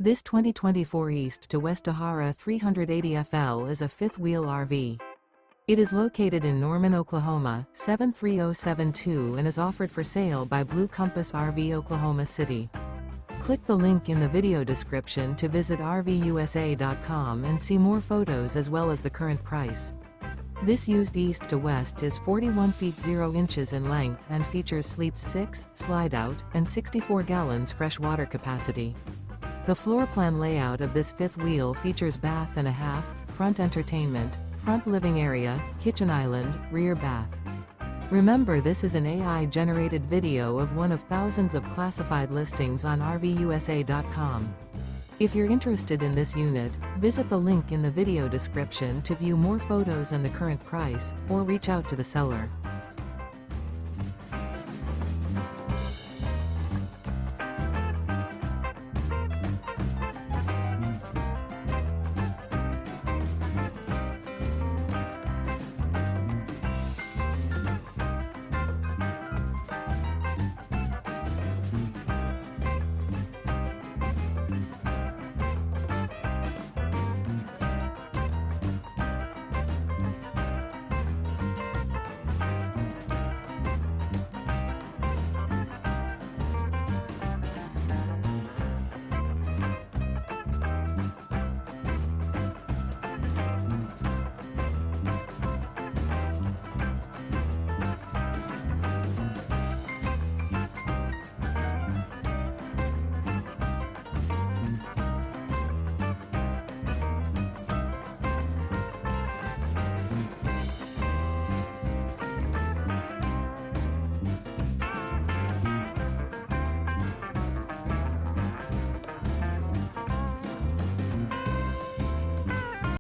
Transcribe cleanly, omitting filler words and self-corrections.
This 2024 East to West Ahara 380FL is a fifth-wheel RV. It is located in Norman, Oklahoma, 73072 and is offered for sale by Blue Compass RV Oklahoma City. Click the link in the video description to visit RVUSA.com and see more photos as well as the current price. This used east to west is 41 feet 0 inches in length and features sleep 6, slide-out, and 64 gallons fresh water capacity. The floor plan layout of this fifth wheel features bath and a half, front entertainment, front living area, kitchen island, rear bath. Remember, this is an AI-generated video of one of thousands of classified listings on RVUSA.com. If you're interested in this unit, visit the link in the video description to view more photos and the current price, or reach out to the seller.